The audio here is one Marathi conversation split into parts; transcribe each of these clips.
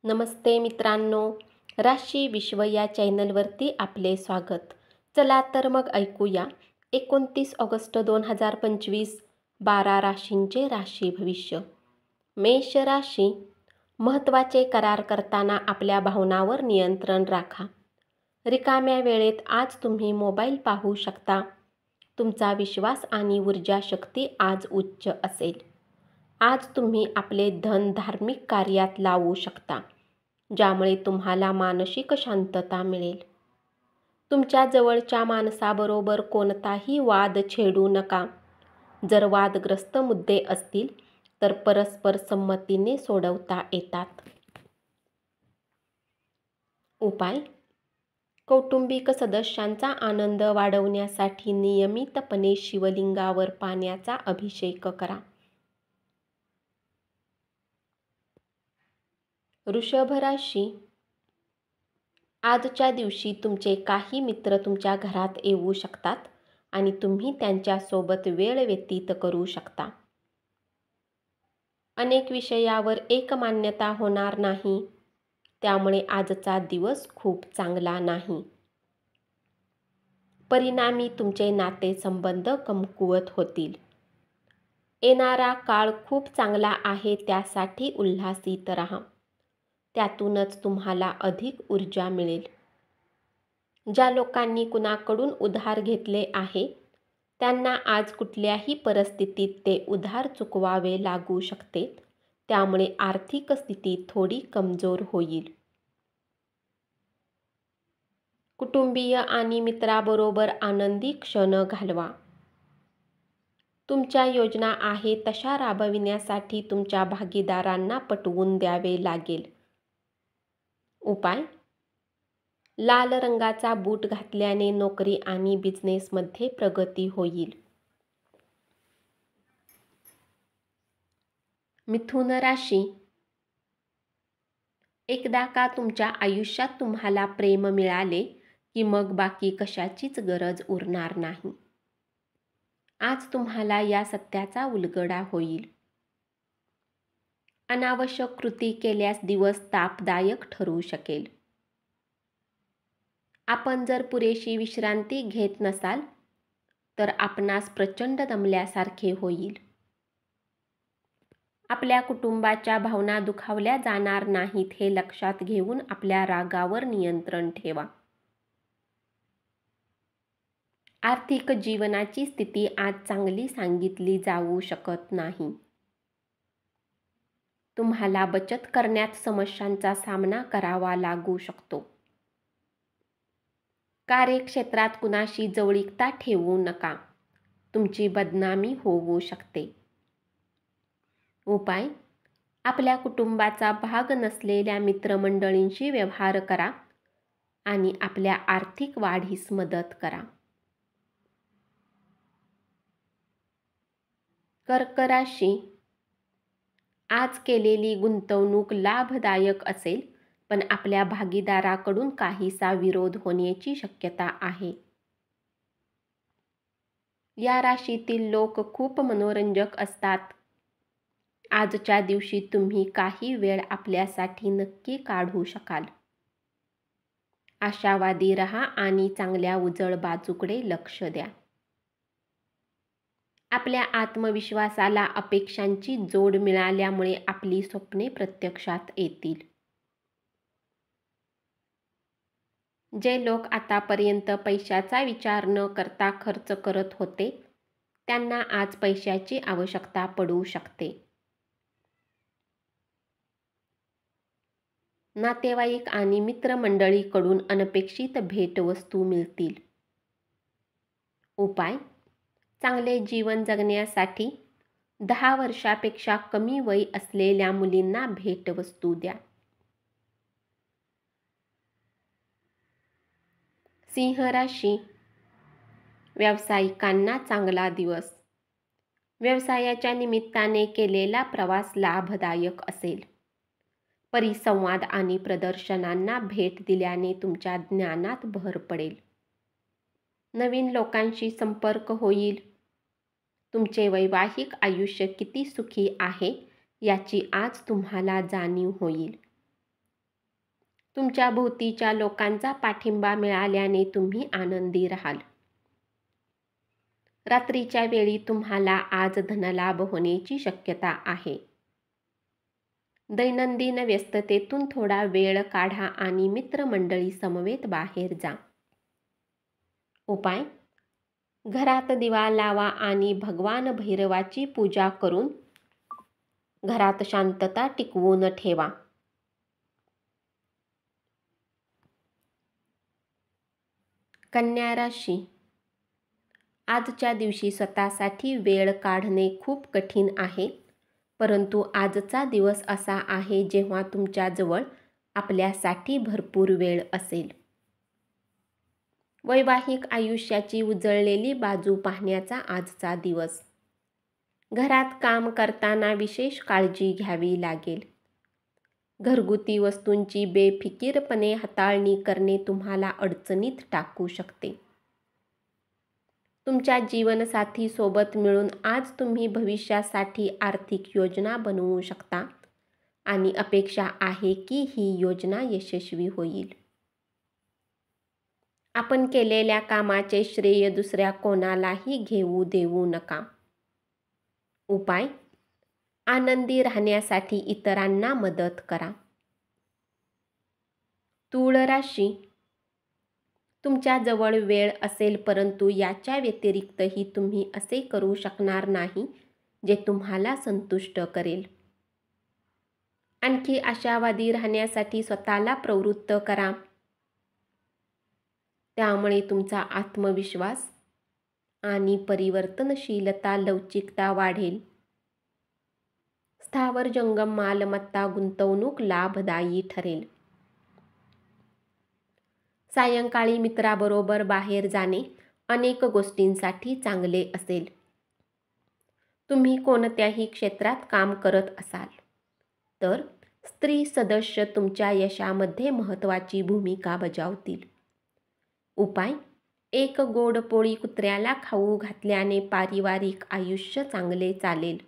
नमस्ते मित्रांनो, राशी विश्व या चॅनलवरती आपले स्वागत. चला तर मग ऐकूया 29 ऑगस्ट 2025 12 राशींचे राशी भविष्य. मेष राशी. महत्त्वाचे करार करताना आपल्या भावनांवर नियंत्रण राखा. रिकाम्या वेळेत आज तुम्ही मोबाईल पाहू शकता. तुमचा विश्वास आणि ऊर्जा शक्ती आज उच्च असेल. आज तुम्ही आपले धन धार्मिक कार्यात लावू शकता, ज्यामुळे तुम्हाला मानसिक शांतता मिळेल. तुमच्या जवळच्या माणसाबरोबर कोणताही वाद छेडू नका. जर वादग्रस्त मुद्दे असतील तर परस्पर संमतीने सोडवता येतात. उपाय. कौटुंबिक सदस्यांचा आनंद वाढवण्यासाठी नियमितपणे शिवलिंगावर पाण्याचा अभिषेक करा. वृषभ राशी. आजच्या दिवशी तुमचे काही मित्र तुमच्या घरात येऊ शकतात आणि तुम्ही त्यांच्यासोबत वेळ व्यतीत करू शकता. अनेक विषयावर एकमान्यता होणार नाही, त्यामुळे आजचा दिवस खूप चांगला नाही. परिणामी तुमचे नातेसंबंध कमकुवत होतील. येणारा काळ खूप चांगला आहे, त्यासाठी उल्हासित राहा. त्यातूनच तुम्हाला अधिक ऊर्जा मिळेल. ज्या लोकांनी कुणाकडून उधार घेतले आहे त्यांना आज कुठल्याही परिस्थितीत ते उधार चुकवावे लागू शकते, त्यामुळे आर्थिक स्थिती थोडी कमजोर होईल. कुटुंबीय आणि मित्राबरोबर आनंदी क्षण घालवा. तुमच्या योजना आहे तशा राबविण्यासाठी तुमच्या भागीदारांना पटवून द्यावे लागेल. उपाय. लाल रंगाचा बूट घातल्याने नोकरी आणि बिझनेसमध्ये प्रगती होईल. मिथुन राशी. एकदा का तुमच्या आयुष्यात तुम्हाला प्रेम मिळाले की मग बाकी कशाचीच गरज उरणार नाही. आज तुम्हाला या सत्याचा उलगडा होईल. अनावश्यक कृती केल्यास दिवस तापदायक ठरू शकेल. आपण जर पुरेशी विश्रांती घेत नसाल तर आपणास प्रचंड दमल्यासारखे होईल. आपल्या कुटुंबाच्या भावना दुखावल्या जाणार नाहीत हे लक्षात घेऊन आपल्या रागावर नियंत्रण ठेवा. आर्थिक जीवनाची स्थिती आज चांगली सांगितली जाऊ शकत नाही. तुम्हाला बचत करण्यात समस्यांचा सामना करावा लागू शकतो. कार्यक्षेत्रात कुणाशी जवळीकता ठेवू नका. तुमची बदनामी होऊ शकते. उपाय. आपल्या कुटुंबाचा भाग नसलेल्या मित्रमंडळींशी व्यवहार करा आणि आपल्या आर्थिक वाढीस मदत करा. कर्क राशी. आज केलेली गुंतवणूक लाभदायक असेल, पण आपल्या भागीदाराकडून काहीसा विरोध होण्याची शक्यता आहे. या राशीतील लोक खूप मनोरंजक असतात. आजच्या दिवशी तुम्ही काही वेळ आपल्यासाठी नक्की काढू शकाल. आशावादी रहा आणि चांगल्या उजळ बाजूकडे लक्ष द्या. आपल्या आत्मविश्वासाला अपेक्षांची जोड मिळाल्यामुळे आपली स्वप्ने प्रत्यक्षात येतील. जे लोक आतापर्यंत पैशाचा विचार न करता खर्च करत होते त्यांना आज पैशाची आवश्यकता पडू शकते. नातेवाईक आणि मित्रमंडळीकडून अनपेक्षित भेटवस्तू मिळतील. उपाय. चांगले जीवन जगण्यासाठी 10 वर्षापेक्षा कमी वय असलेल्या मुलींना भेटवस्तू द्या. सिंह राशी. व्यावसायिकांना चांगला दिवस. व्यवसायाच्या निमित्ताने केलेला प्रवास लाभदायक असेल. परिसंवाद आणि प्रदर्शनांना भेट दिल्याने तुमच्या ज्ञानात भर पडेल. नवीन लोकांशी संपर्क होईल. तुमचे वैवाहिक आयुष्य किती सुखी आहे याची आज तुम्हाला जाणीव होईल. तुमच्या भोवतीच्या लोकांचा पाठिंबा मिळाल्याने तुम्ही आनंदी राहाल. रात्रीच्या वेळी तुम्हाला आज धनलाभ होण्याची शक्यता आहे. दैनंदिन व्यस्ततेतून थोडा वेळ काढा आणि मित्रमंडळी समवेत बाहेर जा. उपाय: घरात दिवा लावा आणि भगवान भैरवाची पूजा करून घरात शांतता टिकवून ठेवा. कन्या राशी. आजच्या दिवशी स्वतःसाठी वेळ काढणे खूप कठीण आहे, परंतु आजचा दिवस असा आहे जेव्हा तुमच्याजवळ आपल्यासाठी भरपूर वेळ असेल. वैवाहिक आयुष्याची उजळलेली बाजू पाहण्याचा आजचा दिवस. घरात काम करताना विशेष काळजी घ्यावी लागेल. घरगुती वस्तूंची बेफिकीरपणे हाताळणी करणे तुम्हाला अडचणीत टाकू शकते. तुमच्या जीवनसाथी सोबत मिळून आज तुम्ही भविष्यासाठी आर्थिक योजना बनवू शकता आणि अपेक्षा आहे की ही योजना यशस्वी होईल. आपण केलेल्या कामाचे श्रेय दुसऱ्या कोणालाही घेऊ देऊ नका. उपाय: आनंदी राहण्यासाठी इतरांना मदत करा. तूळ राशी. तुमच्या जवळ वेळ असेल, परंतु याच्या व्यतिरिक्तही तुम्ही असे करू शकणार नाही जे तुम्हाला संतुष्ट करेल. आणखी आशावादी राहण्यासाठी स्वतःला प्रवृत्त करा. त्यामुळे तुमचा आत्मविश्वास आणि परिवर्तनशीलता लवचिकता वाढेल. स्थावर जंगम मालमत्ता गुंतवणूक लाभदायी ठरेल. सायंकाळी मित्राबरोबर बाहेर जाणे अनेक गोष्टींसाठी चांगले असेल. तुम्ही कोणत्याही क्षेत्रात काम करत असाल तर स्त्री सदस्य तुमच्या यशामध्ये महत्त्वाची भूमिका बजावतील. उपाय: एक गोड पोळी कुत्र्याला खाऊ घातल्याने पारिवारिक आयुष्य चांगले चालेल.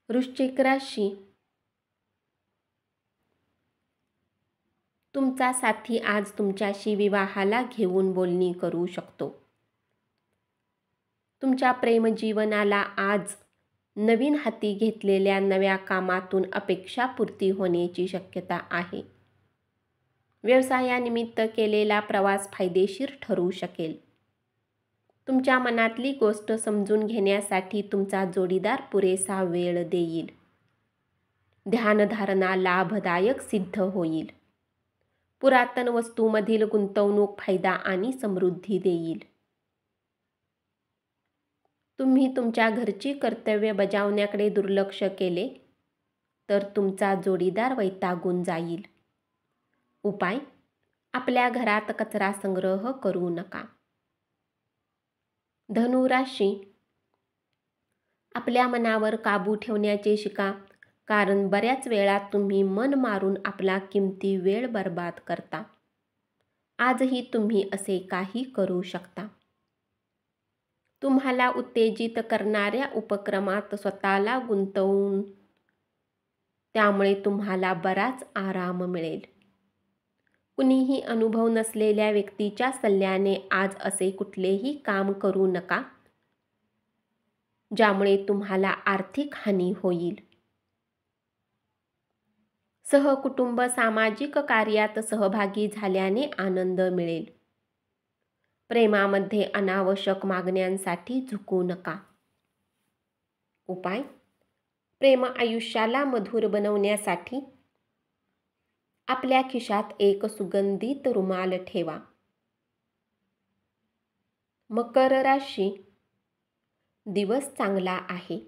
वृश्चिक राशी. तुमचा साथी आज तुमच्याशी विवाहाला घेऊन बोलणी करू शकतो. तुमच्या प्रेमजीवनाला आज नवीन हाती घेतलेल्या नव्या कामातून अपेक्षापूर्ती होण्याची शक्यता आहे. व्यवसायानिमित्त केलेला प्रवास फायदेशीर ठरू शकेल. तुमच्या मनातली गोष्ट समजून घेण्यासाठी तुमचा जोडीदार पुरेसा वेळ देईल. ध्यानधारणा लाभदायक सिद्ध होईल. पुरातन वस्तूमधील गुंतवणूक फायदा आणि समृद्धी देईल. तुम्ही तुमच्या घरची कर्तव्य बजावण्याकडे दुर्लक्ष केले तर तुमचा जोडीदार वैतागून जाईल. उपाय: आपल्या घरात कचरा संग्रह करू नका. धनु राशी. आपल्या मनावर काबू ठेवण्याचे शिका, कारण बऱ्याच वेळा तुम्ही मन मारून आपला किमती वेळ बर्बाद करता. आजही तुम्ही असे काही करू शकता. तुम्हाला उत्तेजित करणाऱ्या उपक्रमात स्वतःला गुंतवून त्यामुळे तुम्हाला बराच आराम मिळेल. कुणीही अनुभव नसलेल्या व्यक्तीच्या सल्ल्याने आज असे कुठलेही काम करू नका ज्यामुळे तुम्हाला आर्थिक हानी होईल. सहकुटुंब सामाजिक कार्यात सहभागी झाल्याने आनंद मिळेल. प्रेमामध्ये अनावश्यक मागण्यांसाठी झुकू नका. उपाय: प्रेम आयुष्याला मधुर बनवण्यासाठी आपल्या खिशात एक सुगंधित रुमाल ठेवा. मकर राशी. दिवस चांगला आहे.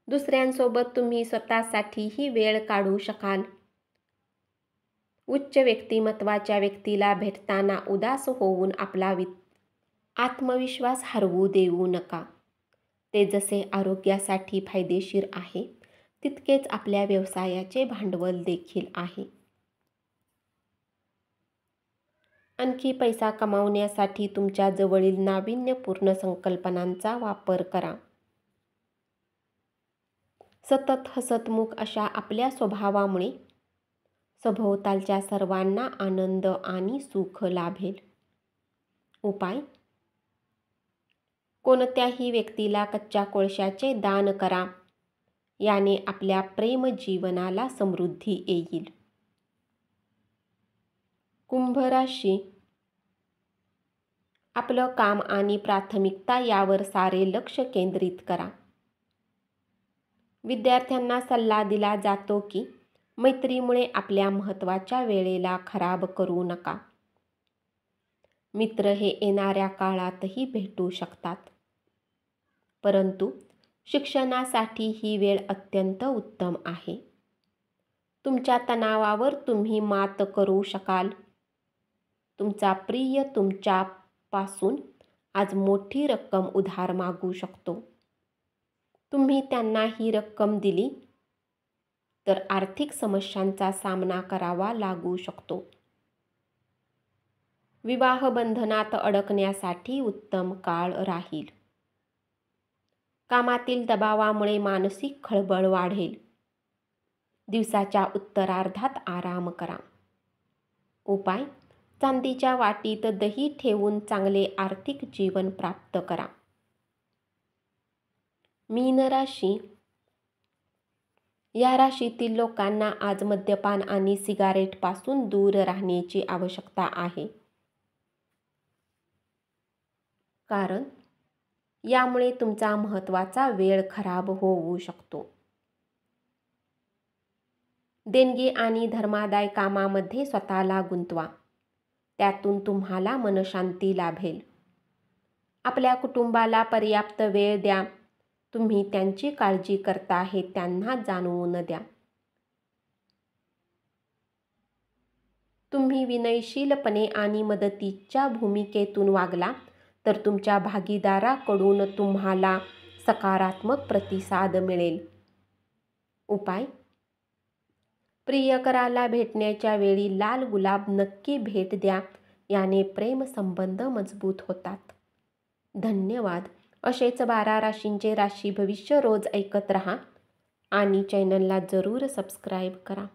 दुसऱ्यांसोबत तुम्ही स्वतःसाठीही वेळ काढू शकाल. उच्च व्यक्तिमत्वाच्या व्यक्तीला भेटताना उदास होऊन आपला आत्मविश्वास हरवू देऊ नका. ते जसे आरोग्यासाठी फायदेशीर आहे तितकेच आपल्या व्यवसायाचे भांडवल देखील आहे. आणखी पैसा कमावण्यासाठी तुमच्या जवळील नाविन्यपूर्ण संकल्पनांचा वापर करा. सतत हसतमुख अशा आपल्या स्वभावामुळे सभोवतालच्या सर्वांना आनंद आणि सुख लाभेल. उपाय: कोणत्याही व्यक्तीला कच्च्या कोळशाचे दान करा. याने आपल्या प्रेम जीवनाला समृद्धी येईल. कुंभ राशी. आपलं काम आणि प्राथमिकता यावर सारे लक्ष केंद्रित करा. विद्यार्थ्यांना सल्ला दिला जातो की मैत्रीमुळे आपल्या महत्त्वाच्या वेळेला खराब करू नका. मित्र हे येणाऱ्या काळातही भेटू शकतात, परंतु शिक्षणासाठी ही वेळ अत्यंत उत्तम आहे. तुमच्या तणावावर तुम्ही मात करू शकाल. तुमचा प्रिय तुमच्यापासून आज मोठी रक्कम उधार मागू शकतो. तुम्ही त्यांना ही रक्कम दिली तर आर्थिक समस्यांचा सामना करावा लागू शकतो. विवाह बंधनात अडकण्यासाठी उत्तम काळ राहील. कामातील दबावामुळे मानसिक खळबळ वाढेल. दिवसाच्या उत्तरार्धात आराम करा. उपाय: चांदीच्या वाटीत दही ठेवून चांगले आर्थिक जीवन प्राप्त करा. मीन राशी. या राशीतील लोकांना आज मद्यपान आणि सिगारेटपासून दूर राहण्याची आवश्यकता आहे, कारण यामुळे तुमचा महत्त्वाचा वेळ खराब होऊ शकतो. देणगी आणि धर्मादाय कामामध्ये स्वतःला गुंतवा. त्यातून तुम्हाला मनशांती लाभेल. आपल्या कुटुंबाला पर्याप्त वेळ द्या. तुम्ही त्यांची काळजी करता हे त्यांना जाणवून द्या. तुम्ही विनयशीलपणे आणि मदतीच्या भूमिकेतून वागला तर तुमच्या भागीदाराकडून तुम्हाला सकारात्मक प्रतिसाद मिळेल. उपाय: प्रियकराला भेटण्याच्या वेळी लाल गुलाब नक्की भेट द्या. याने प्रेमसंबंध मजबूत होतात. धन्यवाद. असेच 12 राशींचे राशी भविष्य रोज ऐकत रहा आणि चॅनलला जरूर सबस्क्राईब करा.